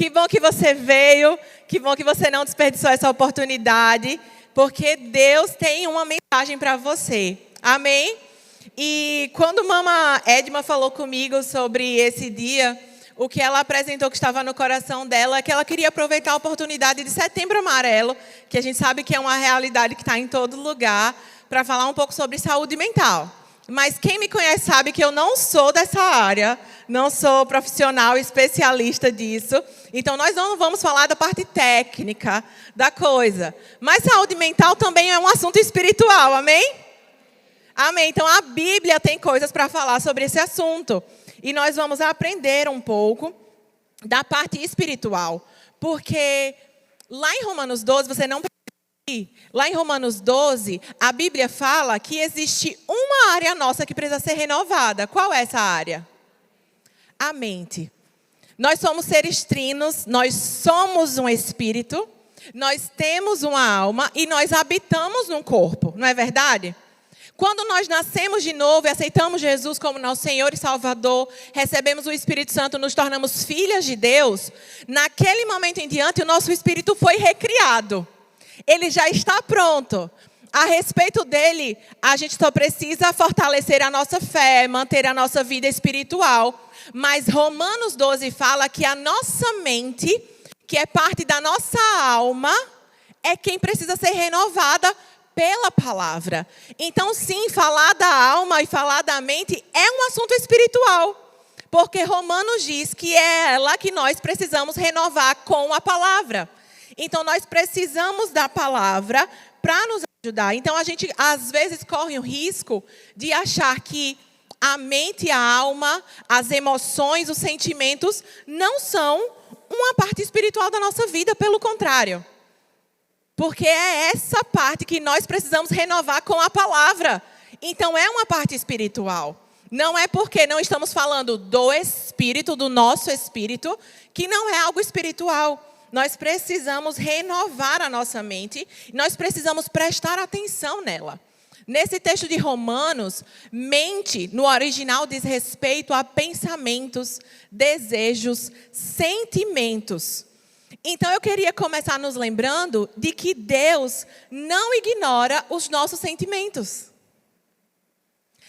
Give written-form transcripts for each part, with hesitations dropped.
Que bom que você veio, que bom que você não desperdiçou essa oportunidade, porque Deus tem uma mensagem para você. Amém? E quando Mama Edma falou comigo sobre esse dia, o que ela apresentou que estava no coração dela é que ela queria aproveitar a oportunidade de Setembro Amarelo, que a gente sabe que é uma realidade que está em todo lugar, para falar um pouco sobre saúde mental. Mas quem me conhece sabe que eu não sou dessa área, não sou profissional especialista disso. Então, nós não vamos falar da parte técnica da coisa. Mas saúde mental também é um assunto espiritual, amém? Amém. Então, a Bíblia tem coisas para falar sobre esse assunto. E nós vamos aprender um pouco da parte espiritual. Porque lá em Romanos 12, você não precisa ir. Lá em Romanos 12, a Bíblia fala que existe uma área nossa que precisa ser renovada. Qual é essa área? A mente. Nós somos seres trinos, nós somos um espírito, nós temos uma alma e nós habitamos num corpo. Não é verdade? Quando nós nascemos de novo e aceitamos Jesus como nosso Senhor e Salvador, recebemos o Espírito Santo, nos tornamos filhas de Deus, naquele momento em diante o nosso espírito foi recriado. Ele já está pronto. A respeito dele, a gente só precisa fortalecer a nossa fé, manter a nossa vida espiritual. Mas Romanos 12 fala que a nossa mente, que é parte da nossa alma, é quem precisa ser renovada pela palavra. Então, sim, falar da alma e falar da mente é um assunto espiritual. Porque Romanos diz que é ela que nós precisamos renovar com a palavra. Então, nós precisamos da palavra para nos ajudar. Então, a gente, às vezes, corre o risco de achar que a mente e a alma, as emoções, os sentimentos, não são uma parte espiritual da nossa vida, pelo contrário. Porque é essa parte que nós precisamos renovar com a palavra. Então, é uma parte espiritual. Não é porque não estamos falando do espírito, do nosso espírito, que não é algo espiritual. Nós precisamos renovar a nossa mente, nós precisamos prestar atenção nela. Nesse texto de Romanos, mente, no original, diz respeito a pensamentos, desejos, sentimentos. Então, eu queria começar nos lembrando de que Deus não ignora os nossos sentimentos.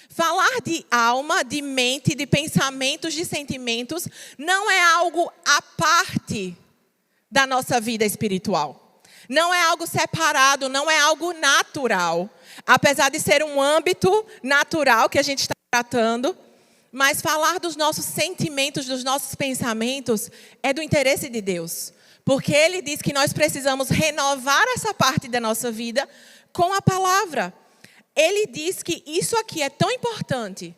Falar de alma, de mente, de pensamentos, de sentimentos, não é algo à parte da nossa vida espiritual. Não é algo separado, não é algo natural. Apesar de ser um âmbito natural que a gente está tratando, mas falar dos nossos sentimentos, dos nossos pensamentos, é do interesse de Deus. Porque Ele diz que nós precisamos renovar essa parte da nossa vida com a palavra. Ele diz que isso aqui é tão importante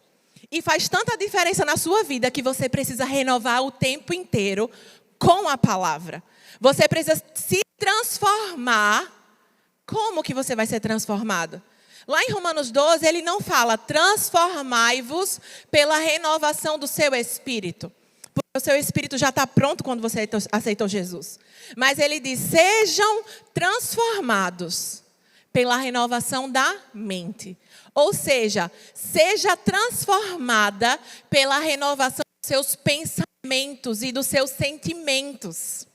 e faz tanta diferença na sua vida que você precisa renovar o tempo inteiro com a palavra. Você precisa se transformar. Como que você vai ser transformado? Lá em Romanos 12, ele não fala transformai-vos pela renovação do seu espírito. Porque o seu espírito já está pronto quando você aceitou Jesus. Mas ele diz, sejam transformados pela renovação da mente. Ou seja, seja transformada pela renovação dos seus pensamentos e dos seus sentimentos.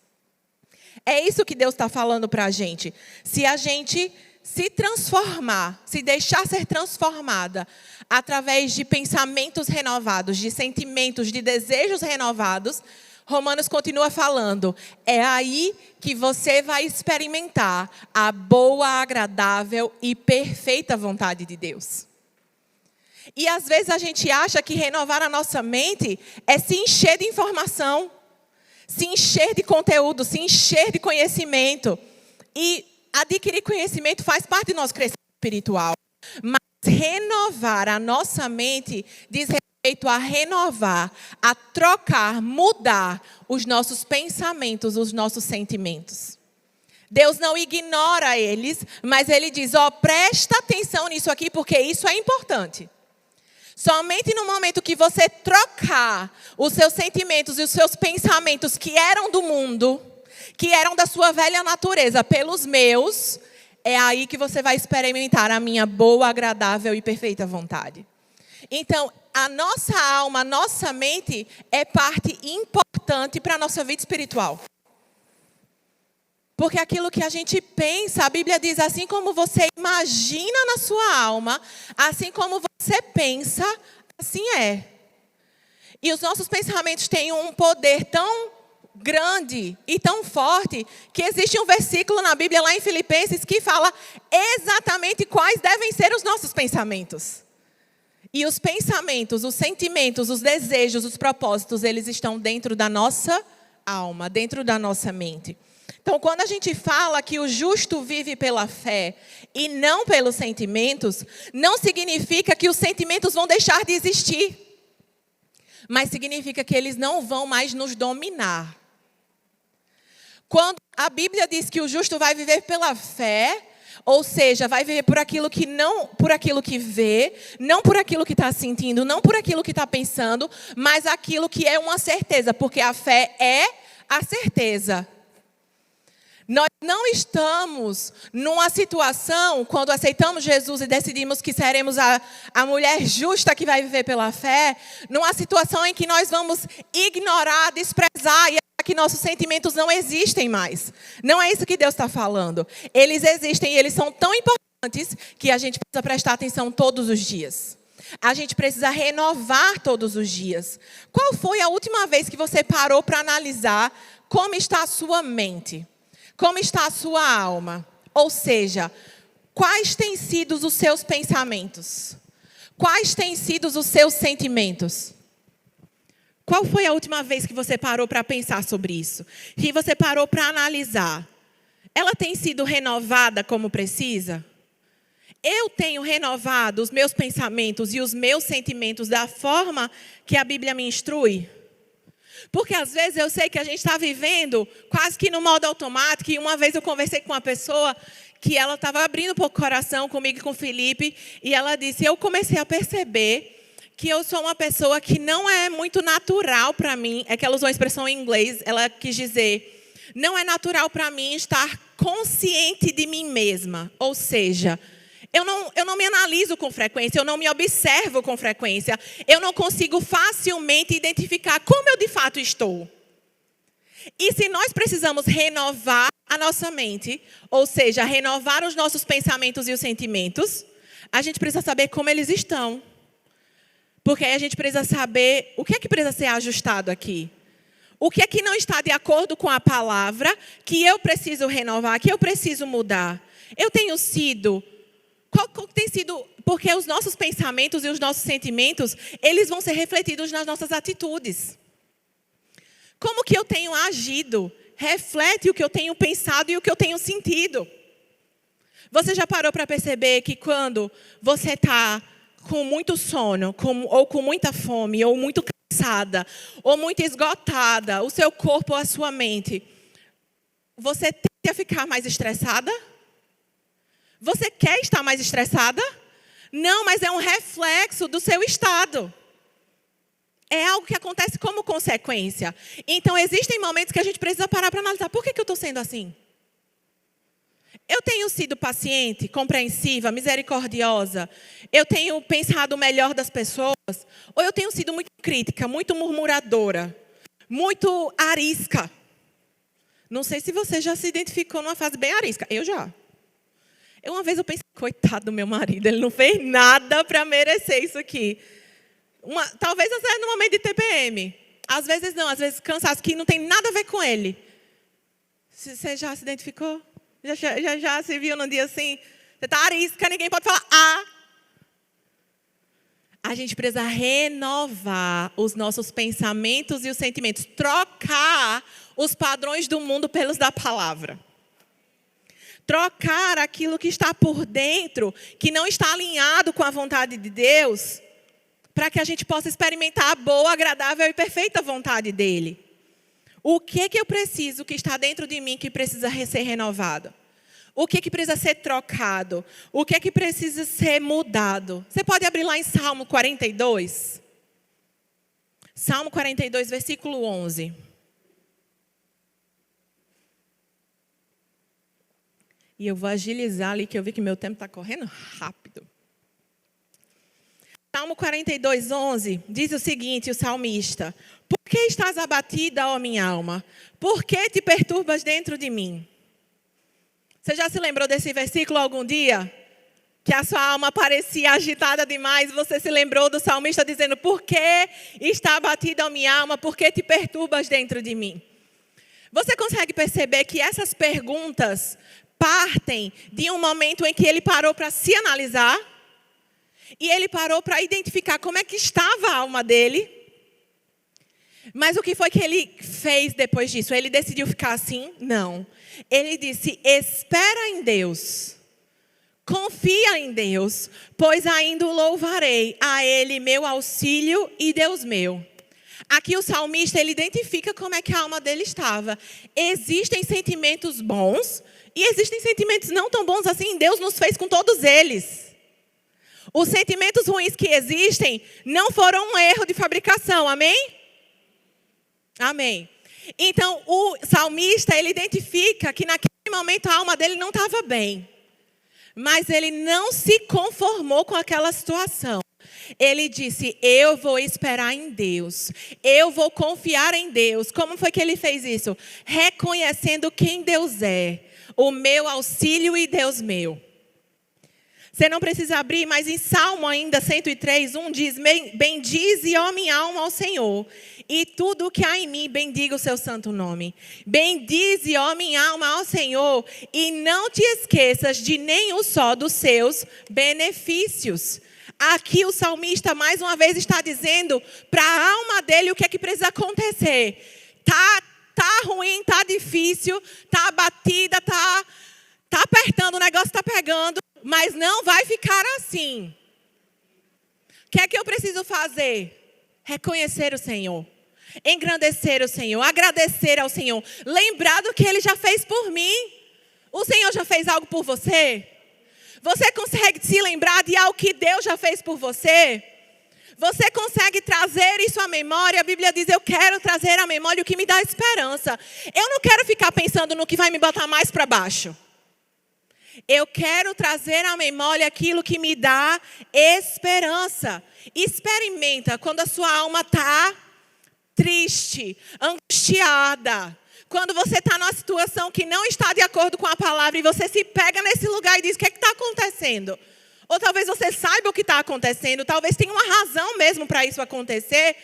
É isso que Deus está falando para a gente. Se a gente se transformar, se deixar ser transformada através de pensamentos renovados, de sentimentos, de desejos renovados, Romanos continua falando, é aí que você vai experimentar a boa, agradável e perfeita vontade de Deus. E às vezes a gente acha que renovar a nossa mente é se encher de informação, se encher de conteúdo, se encher de conhecimento. E adquirir conhecimento faz parte do nosso crescimento espiritual. Mas renovar a nossa mente diz respeito a renovar, a trocar, mudar os nossos pensamentos, os nossos sentimentos. Deus não ignora eles, mas Ele diz, presta atenção nisso aqui, porque isso é importante. Somente no momento que você trocar os seus sentimentos e os seus pensamentos que eram do mundo, que eram da sua velha natureza, pelos meus, é aí que você vai experimentar a minha boa, agradável e perfeita vontade. Então, a nossa alma, a nossa mente é parte importante para a nossa vida espiritual. Porque aquilo que a gente pensa, a Bíblia diz, assim como você imagina na sua alma, assim como você pensa, assim é. E os nossos pensamentos têm um poder tão grande e tão forte, que existe um versículo na Bíblia, lá em Filipenses, que fala exatamente quais devem ser os nossos pensamentos. E os pensamentos, os sentimentos, os desejos, os propósitos, eles estão dentro da nossa alma, dentro da nossa mente. Então, quando a gente fala que o justo vive pela fé e não pelos sentimentos, não significa que os sentimentos vão deixar de existir, mas significa que eles não vão mais nos dominar. Quando a Bíblia diz que o justo vai viver pela fé, ou seja, vai viver por aquilo que não, por aquilo que vê, não por aquilo que está sentindo, não por aquilo que está pensando, mas aquilo que é uma certeza, porque a fé é a certeza. Nós não estamos numa situação, quando aceitamos Jesus e decidimos que seremos a mulher justa que vai viver pela fé, numa situação em que nós vamos ignorar, desprezar e achar que nossos sentimentos não existem mais. Não é isso que Deus está falando. Eles existem e eles são tão importantes que a gente precisa prestar atenção todos os dias. A gente precisa renovar todos os dias. Qual foi a última vez que você parou para analisar como está a sua mente? Como está a sua alma? Ou seja, quais têm sido os seus pensamentos? Quais têm sido os seus sentimentos? Qual foi a última vez que você parou para pensar sobre isso? Que você parou para analisar? Ela tem sido renovada como precisa? Eu tenho renovado os meus pensamentos e os meus sentimentos da forma que a Bíblia me instrui? Porque às vezes eu sei que a gente está vivendo quase que no modo automático. E uma vez eu conversei com uma pessoa que ela estava abrindo um pouco o coração comigo e com o Felipe. E ela disse, eu comecei a perceber que eu sou uma pessoa que não é muito natural para mim. É que ela usou uma expressão em inglês. Ela quis dizer, não é natural para mim estar consciente de mim mesma. Ou seja, eu não me analiso com frequência, eu não me observo com frequência. Eu não consigo facilmente identificar como eu de fato estou. E se nós precisamos renovar a nossa mente, ou seja, renovar os nossos pensamentos e os sentimentos, a gente precisa saber como eles estão. Porque aí a gente precisa saber o que é que precisa ser ajustado aqui. O que é que não está de acordo com a palavra que eu preciso renovar, que eu preciso mudar. Eu tenho sido... Qual tem sido, porque os nossos pensamentos e os nossos sentimentos, eles vão ser refletidos nas nossas atitudes. Como que eu tenho agido? Reflete o que eu tenho pensado e o que eu tenho sentido. Você já parou para perceber que quando você está com muito sono, ou com muita fome, ou muito cansada, ou muito esgotada, o seu corpo ou a sua mente, você tende a ficar mais estressada? Você quer estar mais estressada? Não, mas é um reflexo do seu estado. É algo que acontece como consequência. Então, existem momentos que a gente precisa parar para analisar. Por que eu estou sendo assim? Eu tenho sido paciente, compreensiva, misericordiosa? Eu tenho pensado o melhor das pessoas? Ou eu tenho sido muito crítica, muito murmuradora? Muito arisca? Não sei se você já se identificou numa fase bem arisca. Eu já. Uma vez eu pensei, coitado do meu marido, ele não fez nada para merecer isso aqui. Talvez até no momento de TPM. Às vezes não, às vezes cansaço, que não tem nada a ver com ele. Você já se identificou? Já se viu num dia assim? Você está arisca, ninguém pode falar ah. A gente precisa renovar os nossos pensamentos e os sentimentos. Trocar os padrões do mundo pelos da palavra. Trocar aquilo que está por dentro, que não está alinhado com a vontade de Deus, para que a gente possa experimentar a boa, agradável e perfeita vontade dEle. O que eu preciso, que está dentro de mim, que precisa ser renovado? O que precisa ser trocado? O que precisa ser mudado? Você pode abrir lá em Salmo 42? Salmo 42, versículo 11. E eu vou agilizar ali, que eu vi que meu tempo está correndo rápido. Salmo 42:11 diz o seguinte, o salmista: Por que estás abatida, ó minha alma? Por que te perturbas dentro de mim? Você já se lembrou desse versículo algum dia? Que a sua alma parecia agitada demais, você se lembrou do salmista dizendo: Por que está abatida a minha alma? Por que te perturbas dentro de mim? Você consegue perceber que essas perguntas partem de um momento em que ele parou para se analisar? E ele parou para identificar como é que estava a alma dele. Mas o que foi que ele fez depois disso? Ele decidiu ficar assim? Não. Ele disse: espera em Deus. Confia em Deus, pois ainda o louvarei, a Ele meu auxílio e Deus meu. Aqui o salmista, ele identifica como é que a alma dele estava. Existem sentimentos bons e existem sentimentos não tão bons assim. Deus nos fez com todos eles. Os sentimentos ruins que existem não foram um erro de fabricação, amém? Amém. Então, o salmista, ele identifica que naquele momento a alma dele não estava bem. Mas ele não se conformou com aquela situação. Ele disse: eu vou esperar em Deus. Eu vou confiar em Deus. Como foi que ele fez isso? Reconhecendo quem Deus é. O meu auxílio e Deus meu. Você não precisa abrir, mas em Salmo ainda 103:1 diz: bendize, ó minha alma, ao Senhor, e tudo o que há em mim, bendiga o seu santo nome. Bendize, ó minha alma, ao Senhor, e não te esqueças de nenhum só dos seus benefícios. Aqui o salmista mais uma vez está dizendo para a alma dele o que é que precisa acontecer. Tá ruim, tá difícil, tá abatida, tá apertando, o negócio está pegando. Mas não vai ficar assim. O que é que eu preciso fazer? Reconhecer o Senhor. Engrandecer o Senhor. Agradecer ao Senhor. Lembrar do que Ele já fez por mim. O Senhor já fez algo por você? Você consegue se lembrar de algo que Deus já fez por você? Você consegue trazer isso à memória? A Bíblia diz: eu quero trazer à memória o que me dá esperança. Eu não quero ficar pensando no que vai me botar mais para baixo. Eu quero trazer à memória aquilo que me dá esperança. Experimenta quando a sua alma está triste, angustiada. Quando você está numa situação que não está de acordo com a palavra e você se pega nesse lugar e diz: o que está acontecendo? Ou talvez você saiba o que está acontecendo. Talvez tenha uma razão mesmo para isso acontecer.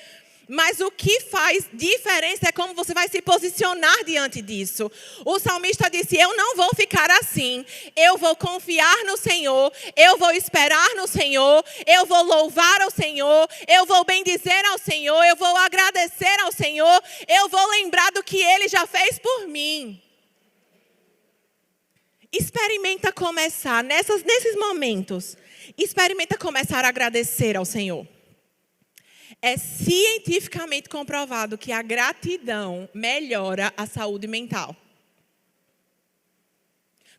Mas o que faz diferença é como você vai se posicionar diante disso. O salmista disse: eu não vou ficar assim. Eu vou confiar no Senhor. Eu vou esperar no Senhor. Eu vou louvar ao Senhor. Eu vou bendizer ao Senhor. Eu vou agradecer ao Senhor. Eu vou lembrar do que Ele já fez por mim. Experimenta começar, nesses momentos, experimenta começar a agradecer ao Senhor. É cientificamente comprovado que a gratidão melhora a saúde mental.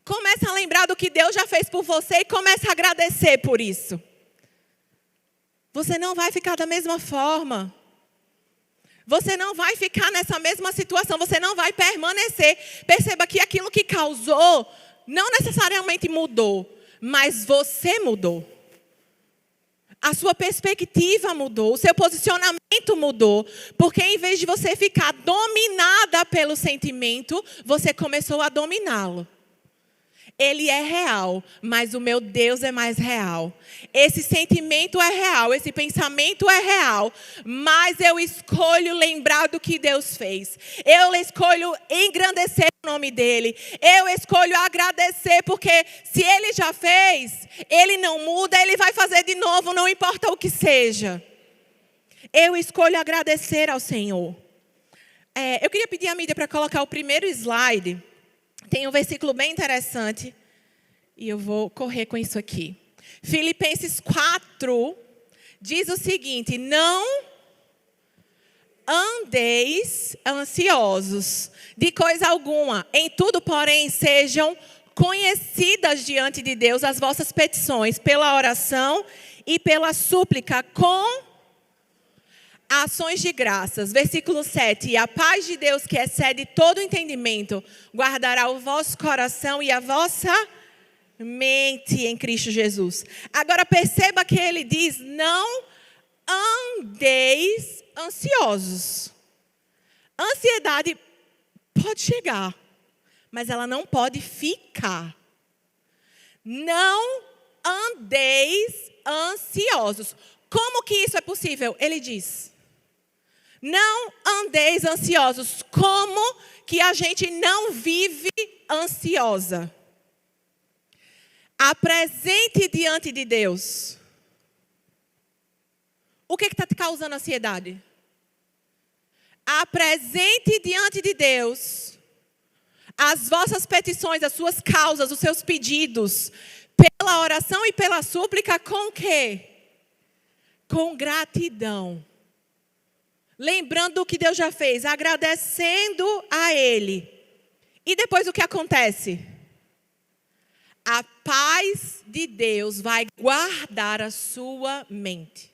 Comece a lembrar do que Deus já fez por você e comece a agradecer por isso. Você não vai ficar da mesma forma. Você não vai ficar nessa mesma situação. Você não vai permanecer. Perceba que aquilo que causou não necessariamente mudou, mas você mudou. A sua perspectiva mudou, o seu posicionamento mudou. Porque em vez de você ficar dominada pelo sentimento, você começou a dominá-lo. Ele é real, mas o meu Deus é mais real. Esse sentimento é real, esse pensamento é real, mas eu escolho lembrar do que Deus fez. Eu escolho engrandecer o nome dele. Eu escolho agradecer, porque se ele já fez, ele não muda, ele vai fazer de novo, não importa o que seja. Eu escolho agradecer ao Senhor. Eu queria pedir à mídia para colocar o primeiro slide. Tem um versículo bem interessante, e eu vou correr com isso aqui. Filipenses 4 diz o seguinte: não andeis ansiosos de coisa alguma, em tudo, porém, sejam conhecidas diante de Deus as vossas petições, pela oração e pela súplica, com ações de graças. Versículo 7. E a paz de Deus, que excede todo entendimento, guardará o vosso coração e a vossa mente em Cristo Jesus. Agora perceba que ele diz: não andeis ansiosos. Ansiedade pode chegar, mas ela não pode ficar. Não andeis ansiosos. Como que isso é possível? Ele diz: não andeis ansiosos. Como que a gente não vive ansiosa? Apresente diante de Deus. O que está te causando ansiedade? Apresente diante de Deus as vossas petições, as suas causas, os seus pedidos, pela oração e pela súplica, com o quê? Com gratidão. Lembrando do que Deus já fez, agradecendo a Ele. E depois o que acontece? A paz de Deus vai guardar a sua mente.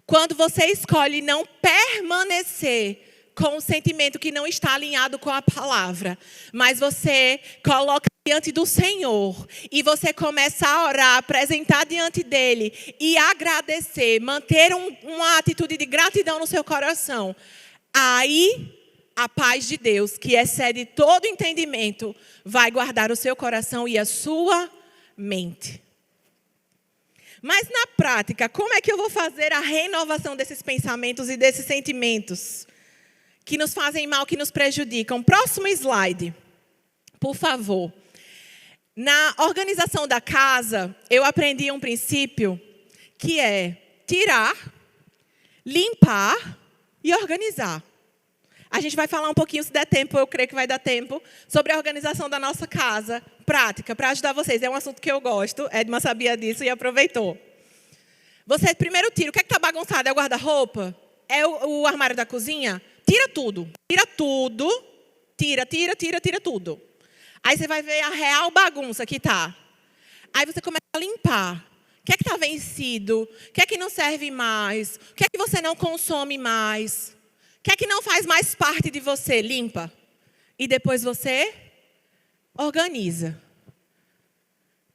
Quando você escolhe não permanecer com um sentimento que não está alinhado com a palavra, mas você coloca diante do Senhor e você começa a orar, apresentar diante dele e agradecer, manter uma atitude de gratidão no seu coração, aí a paz de Deus, que excede todo entendimento, vai guardar o seu coração e a sua mente. Mas na prática, como é que eu vou fazer a renovação desses pensamentos e desses sentimentos que nos fazem mal, que nos prejudicam? Próximo slide, por favor. Na organização da casa, eu aprendi um princípio que é tirar, limpar e organizar. A gente vai falar um pouquinho, se der tempo, eu creio que vai dar tempo, sobre a organização da nossa casa, prática, para ajudar vocês. É um assunto que eu gosto, Edma sabia disso e aproveitou. Você primeiro tira, o que é que está bagunçado? É o guarda-roupa? É o armário da cozinha? Tira tudo, tira tudo. Aí você vai ver a real bagunça que está. Aí você começa a limpar. O que é que está vencido? O que é que não serve mais? O que é que você não consome mais? O que é que não faz mais parte de você? Limpa. E depois você organiza.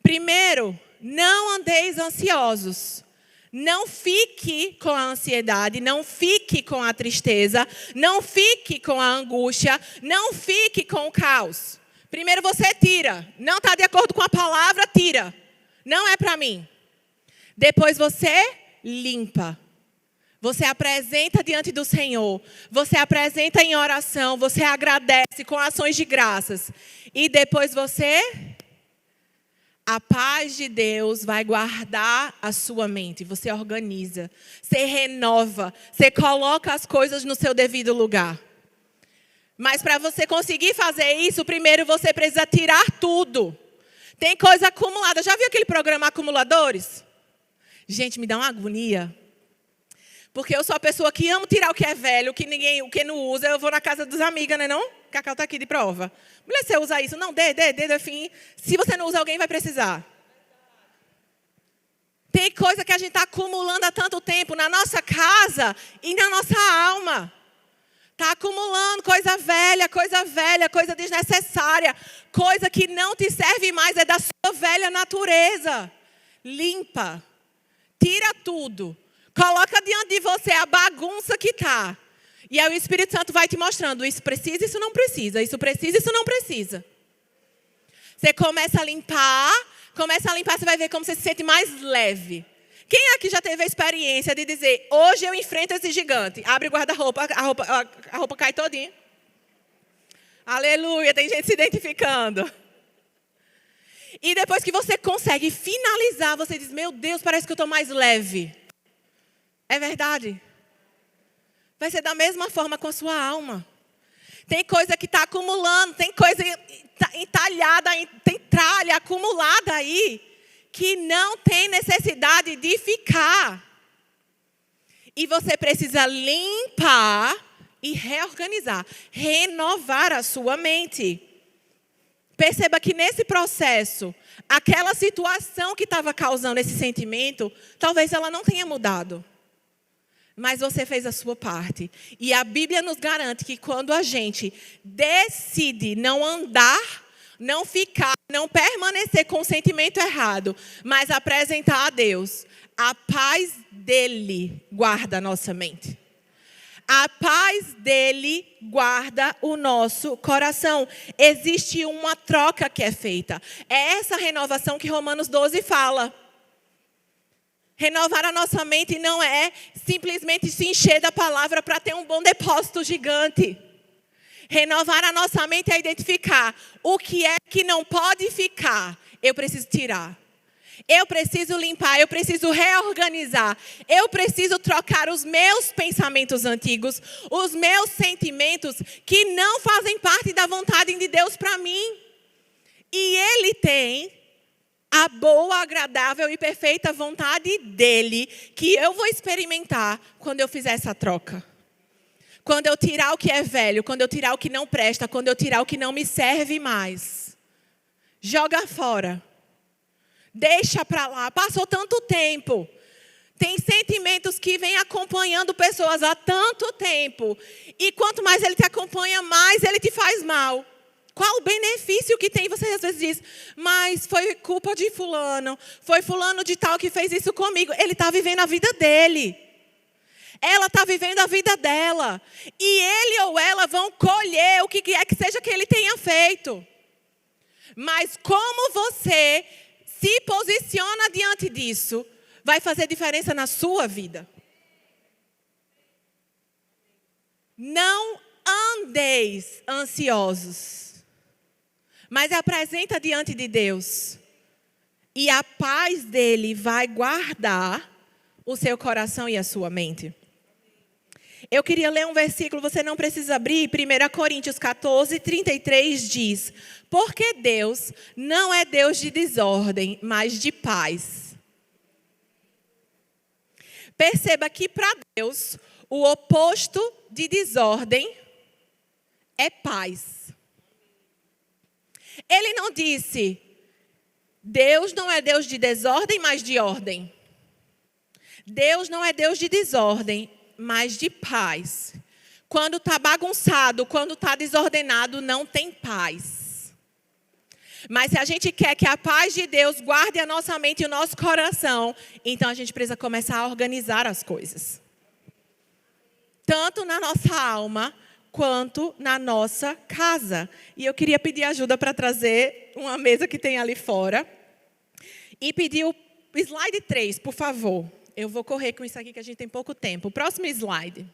Primeiro, não andeis ansiosos. Não fique com a ansiedade, não fique com a tristeza, não fique com a angústia, não fique com o caos. Primeiro você tira. Não está de acordo com a palavra, tira. Não é para mim. Depois você limpa. Você apresenta diante do Senhor. Você apresenta em oração. Você agradece com ações de graças. E depois a paz de Deus vai guardar a sua mente. Você organiza. Você renova. Você coloca as coisas no seu devido lugar. Mas para você conseguir fazer isso, primeiro você precisa tirar tudo. Tem coisa acumulada. Já viu aquele programa Acumuladores? Gente, me dá uma agonia. Porque eu sou a pessoa que amo tirar o que é velho, o que não usa. Eu vou na casa dos amigos, né não? Cacau está aqui de prova. Mulher, você usa isso? Não, dê, enfim. Se você não usa, alguém vai precisar. Tem coisa que a gente está acumulando há tanto tempo na nossa casa e na nossa alma. Está acumulando coisa velha, coisa desnecessária. Coisa que não te serve mais, é da sua velha natureza. Limpa. Tira tudo. Coloca diante de você a bagunça que está. E aí o Espírito Santo vai te mostrando. Isso precisa, isso não precisa. Isso precisa, isso não precisa. Você começa a limpar, você vai ver como você se sente mais leve. Quem aqui já teve a experiência de dizer, hoje eu enfrento esse gigante? Abre o guarda-roupa, a roupa cai todinha. Aleluia, tem gente se identificando. E depois que você consegue finalizar, você diz, meu Deus, parece que eu estou mais leve. É verdade. Vai ser da mesma forma com a sua alma. Tem coisa que está acumulando, tem coisa entalhada, tem tralha acumulada aí, que não tem necessidade de ficar. E você precisa limpar e reorganizar, renovar a sua mente. Perceba que nesse processo, aquela situação que estava causando esse sentimento, talvez ela não tenha mudado. Mas você fez a sua parte. E a Bíblia nos garante que quando a gente decide não andar, não ficar, não permanecer com o sentimento errado, mas apresentar a Deus, A paz dele guarda a nossa mente. A paz dele guarda o nosso coração. Existe uma troca que é feita. É essa renovação que Romanos 12 fala. Renovar a nossa mente não é simplesmente se encher da palavra para ter um bom depósito gigante. Renovar a nossa mente é identificar o que é que não pode ficar. Eu preciso tirar. Eu preciso limpar, eu preciso reorganizar. Eu preciso trocar os meus pensamentos antigos, os meus sentimentos que não fazem parte da vontade de Deus para mim. E Ele tem a boa, agradável e perfeita vontade dEle, que eu vou experimentar quando eu fizer essa troca. Quando eu tirar o que é velho, quando eu tirar o que não presta, quando eu tirar o que não me serve mais. Joga fora. Deixa para lá. Passou tanto tempo. Tem sentimentos que vêm acompanhando pessoas há tanto tempo. E quanto mais ele te acompanha, mais ele te faz mal. Qual o benefício que tem? Você às vezes diz, mas foi culpa de fulano. Foi fulano de tal que fez isso comigo. Ele está vivendo a vida dele. Ela está vivendo a vida dela. E ele ou ela vão colher o que é que seja que ele tenha feito. Mas como você se posiciona diante disso, vai fazer diferença na sua vida. Não andeis ansiosos, mas apresenta diante de Deus. E a paz dele vai guardar o seu coração e a sua mente. Eu queria ler um versículo, você não precisa abrir. 1 Coríntios 14, 33 diz: porque Deus não é Deus de desordem, mas de paz. Perceba que para Deus, o oposto de desordem é paz. Ele não disse, Deus não é Deus de desordem, mas de ordem. Deus não é Deus de desordem, mas de paz. Quando está bagunçado, quando está desordenado, não tem paz. Mas se a gente quer que a paz de Deus guarde a nossa mente e o nosso coração, então a gente precisa começar a organizar as coisas. Tanto na nossa alma, quanto na nossa casa. E eu queria pedir ajuda para trazer uma mesa que tem ali fora. E pedir o slide 3, por favor. Eu vou correr com isso aqui que a gente tem pouco tempo. O próximo slide.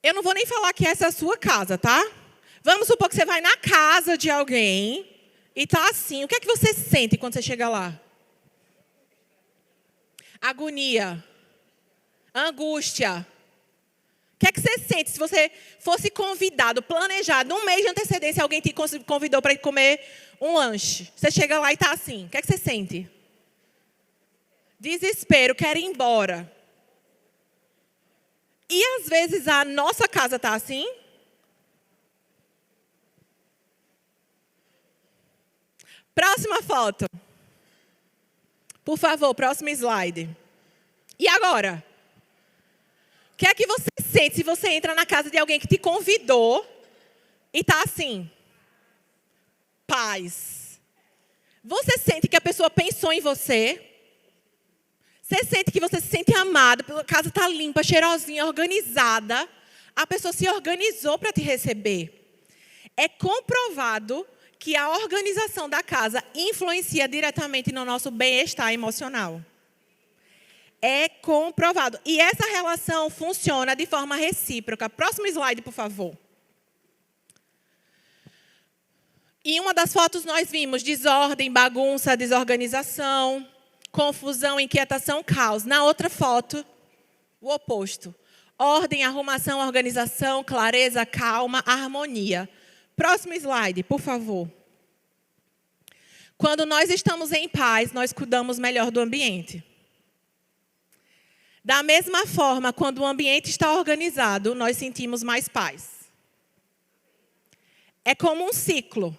Eu não vou nem falar que essa é a sua casa, tá? Vamos supor que você vai na casa de alguém e tá assim. O que é que você sente quando você chega lá? Agonia. Angústia. O que é que você sente se você fosse convidado, planejado, um mês de antecedência, alguém te convidou para ir comer um lanche. Você chega lá e tá assim. O que é que você sente? Desespero, quero ir embora. E às vezes a nossa casa está assim. Próxima foto. Por favor, próximo slide. E agora? O que é que você sente se você entra na casa de alguém que te convidou e está assim? Paz. Você sente que a pessoa pensou em você? Você sente que você se sente amado, a casa está limpa, cheirosinha, organizada. A pessoa se organizou para te receber. É comprovado que a organização da casa influencia diretamente no nosso bem-estar emocional. É comprovado. E essa relação funciona de forma recíproca. Próximo slide, por favor. Em uma das fotos nós vimos desordem, bagunça, desorganização, confusão, inquietação, caos. Na outra foto, o oposto. Ordem, arrumação, organização, clareza, calma, harmonia. Próximo slide, por favor. Quando nós estamos em paz, nós cuidamos melhor do ambiente. Da mesma forma, quando o ambiente está organizado, nós sentimos mais paz. É como um ciclo.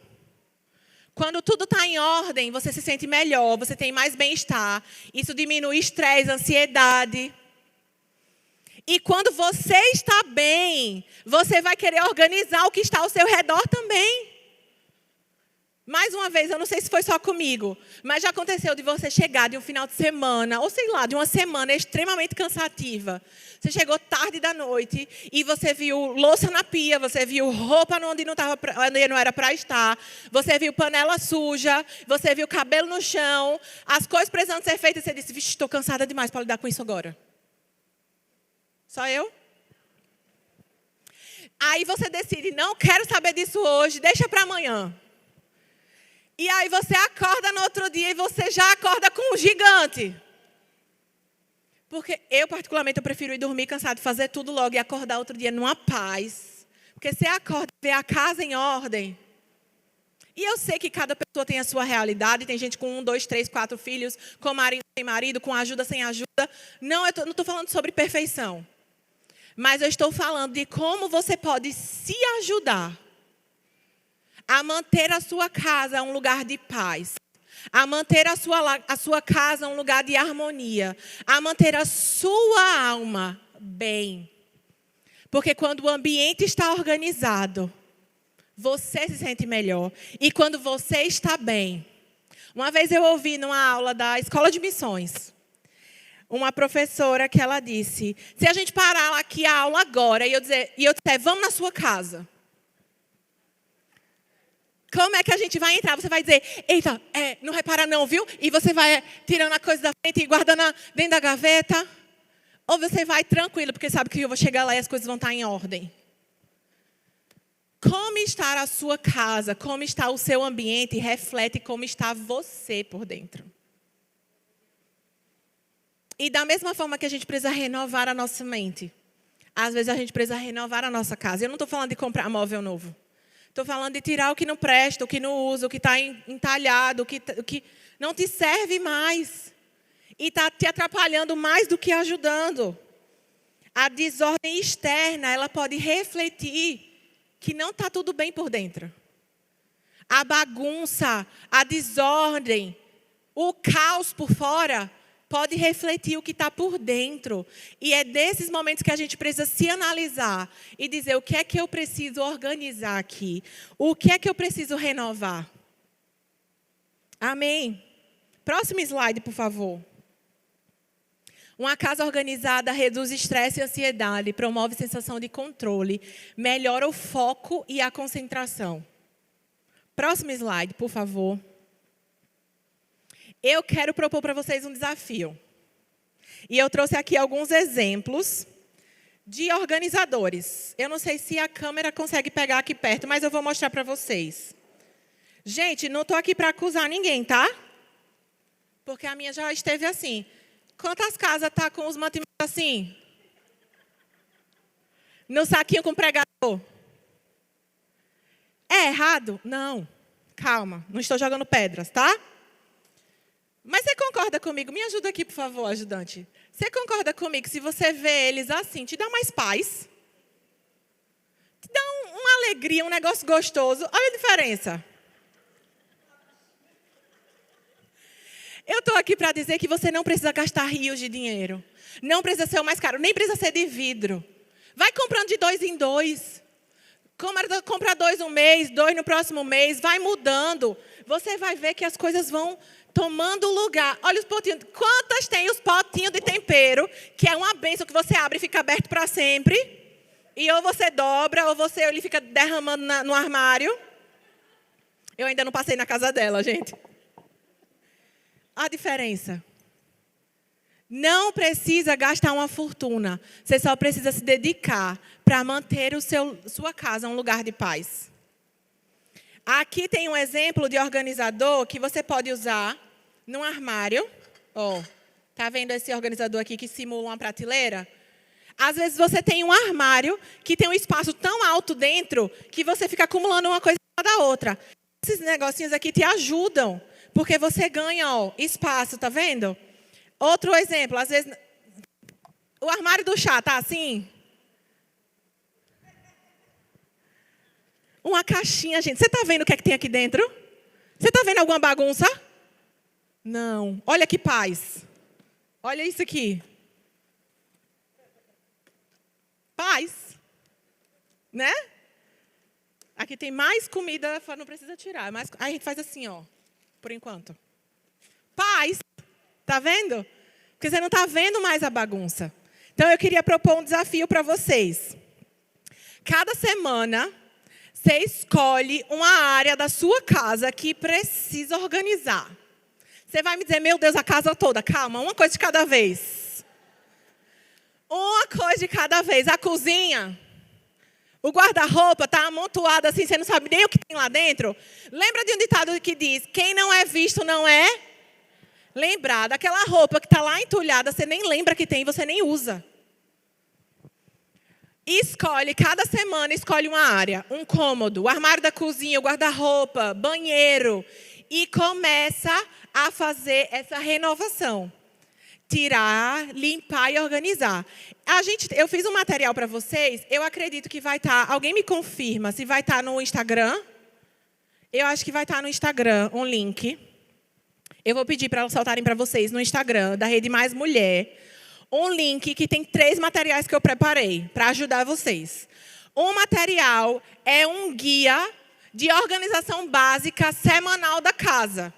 Quando tudo está em ordem, você se sente melhor, você tem mais bem-estar. Isso diminui estresse, ansiedade. E quando você está bem, você vai querer organizar o que está ao seu redor também. Mais uma vez, eu não sei se foi só comigo, mas já aconteceu de você chegar de um final de semana, ou sei lá, de uma semana extremamente cansativa. Você chegou tarde da noite e você viu louça na pia, você viu roupa onde não era para estar, você viu panela suja, você viu cabelo no chão, as coisas precisando ser feitas e você disse, vixe, estou cansada demais para lidar com isso agora. Só eu? Aí você decide, não quero saber disso hoje, deixa para amanhã. E aí você acorda no outro dia e você já acorda com um gigante. Porque eu, particularmente, eu prefiro ir dormir cansado, fazer tudo logo e acordar outro dia numa paz. Porque você acorda e vê a casa em ordem. E eu sei que cada pessoa tem a sua realidade. Tem gente com 1, 2, 3, 4 filhos, com marido sem marido, com ajuda sem ajuda. Não, eu não estou falando sobre perfeição. Mas eu estou falando de como você pode se ajudar a manter a sua casa um lugar de paz, a manter a sua casa um lugar de harmonia, a manter a sua alma bem. Porque quando o ambiente está organizado, você se sente melhor. E quando você está bem. Uma vez eu ouvi numa aula da Escola de Missões, uma professora que ela disse, se a gente parar aqui a aula agora e eu disser, vamos na sua casa. Como é que a gente vai entrar? Você vai dizer, eita, não repara não, viu? E você vai tirando a coisa da frente e guardando dentro da gaveta. Ou você vai tranquilo, porque sabe que eu vou chegar lá e as coisas vão estar em ordem. Como está a sua casa, como está o seu ambiente, reflete como está você por dentro. E da mesma forma que a gente precisa renovar a nossa mente. Às vezes a gente precisa renovar a nossa casa. Eu não estou falando de comprar móvel novo. Estou falando de tirar o que não presta, o que não usa, o que está entalhado, o que não te serve mais. E está te atrapalhando mais do que ajudando. A desordem externa, ela pode refletir que não está tudo bem por dentro. A bagunça, a desordem, o caos por fora pode refletir o que está por dentro. E é desses momentos que a gente precisa se analisar e dizer o que é que eu preciso organizar aqui. O que é que eu preciso renovar. Amém? Próximo slide, por favor. Uma casa organizada reduz estresse e ansiedade, promove sensação de controle, melhora o foco e a concentração. Próximo slide, por favor. Eu quero propor para vocês um desafio. E eu trouxe aqui alguns exemplos de organizadores. Eu não sei se a câmera consegue pegar aqui perto, mas eu vou mostrar para vocês. Gente, não estou aqui para acusar ninguém, tá? Porque a minha já esteve assim. Quantas casas tá com os mantimentos assim? No saquinho com pregador? É errado? Não. Calma, não estou jogando pedras, tá? Mas você concorda comigo? Me ajuda aqui, por favor, ajudante. Você concorda comigo que se você vê eles assim, te dá mais paz? Te dá uma alegria, um negócio gostoso. Olha a diferença. Eu estou aqui para dizer que você não precisa gastar rios de dinheiro. Não precisa ser o mais caro, nem precisa ser de vidro. Vai comprando de 2 em 2. Compra 2 um mês, 2 no próximo mês, vai mudando. Você vai ver que as coisas vão tomando lugar. Olha os potinhos. Quantas tem os potinhos de tempero, que é uma bênção que você abre e fica aberto para sempre. E ou você dobra, ou ele fica derramando no armário. Eu ainda não passei na casa dela, gente. A diferença. Não precisa gastar uma fortuna. Você só precisa se dedicar para manter sua casa um lugar de paz. Aqui tem um exemplo de organizador que você pode usar num armário. Tá vendo esse organizador aqui que simula uma prateleira? Às vezes você tem um armário que tem um espaço tão alto dentro que você fica acumulando uma coisa da outra. Esses negocinhos aqui te ajudam, porque você ganha espaço, tá vendo? Outro exemplo, às vezes o armário do chá tá assim. Uma caixinha, gente. Você está vendo o que é que tem aqui dentro? Você está vendo alguma bagunça? Não. Olha que paz. Olha isso aqui. Paz. Né? Aqui tem mais comida, não precisa tirar. Mas aí a gente faz assim, ó, por enquanto. Paz, tá vendo? Porque você não está vendo mais a bagunça. Então, eu queria propor um desafio para vocês. Cada semana, você escolhe uma área da sua casa que precisa organizar. Você vai me dizer, meu Deus, a casa toda. Calma, uma coisa de cada vez. Uma coisa de cada vez. A cozinha, o guarda-roupa está amontoado assim, você não sabe nem o que tem lá dentro. Lembra de um ditado que diz, quem não é visto não é lembrado. Aquela roupa que está lá entulhada, você nem lembra que tem, você nem usa. Escolhe, cada semana, escolhe uma área, um cômodo, o armário da cozinha, o guarda-roupa, banheiro. E começa a fazer essa renovação. Tirar, limpar e organizar. Eu fiz um material para vocês, eu acredito que vai estar, alguém me confirma se vai estar no Instagram? Eu acho que vai estar no Instagram, um link. Eu vou pedir para elas soltarem para vocês no Instagram, da Rede Mais Mulher, um link que tem 3 materiais que eu preparei para ajudar vocês. Um material é um guia de organização básica semanal da casa.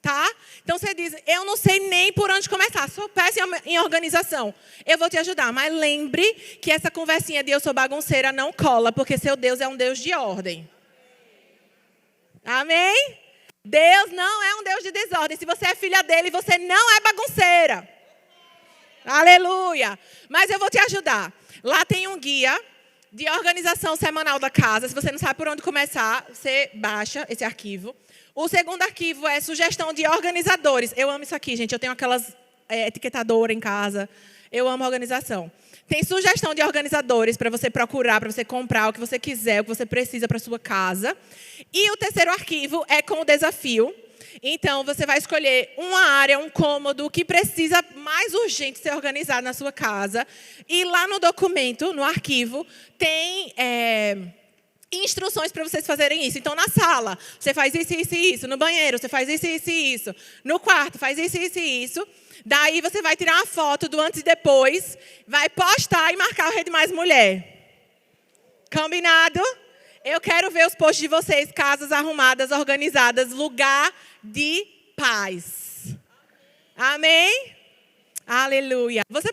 Tá? Então, você diz, eu não sei nem por onde começar, sou péssima em organização. Eu vou te ajudar, mas lembre que essa conversinha de eu sou bagunceira não cola, porque seu Deus é um Deus de ordem. Amém? Deus não é um Deus de desordem. Se você é filha dele, você não é bagunceira. Aleluia! Mas eu vou te ajudar. Lá tem um guia de organização semanal da casa. Se você não sabe por onde começar, você baixa esse arquivo. O segundo arquivo é sugestão de organizadores. Eu amo isso aqui, gente. Eu tenho aquelas etiquetadoras em casa. Eu amo organização. Tem sugestão de organizadores para você procurar, para você comprar o que você quiser, o que você precisa para a sua casa. E o terceiro arquivo é com o desafio. Então, você vai escolher uma área, um cômodo que precisa mais urgente ser organizado na sua casa. E lá no documento, no arquivo, tem instruções para vocês fazerem isso. Então, na sala, você faz isso, isso e isso. No banheiro, você faz isso, isso e isso. No quarto, faz isso, isso e isso. Daí, você vai tirar uma foto do antes e depois, vai postar e marcar o Rede Mais Mulher. Combinado? Eu quero ver os posts de vocês, casas arrumadas, organizadas, lugar de paz. Amém? Aleluia. Você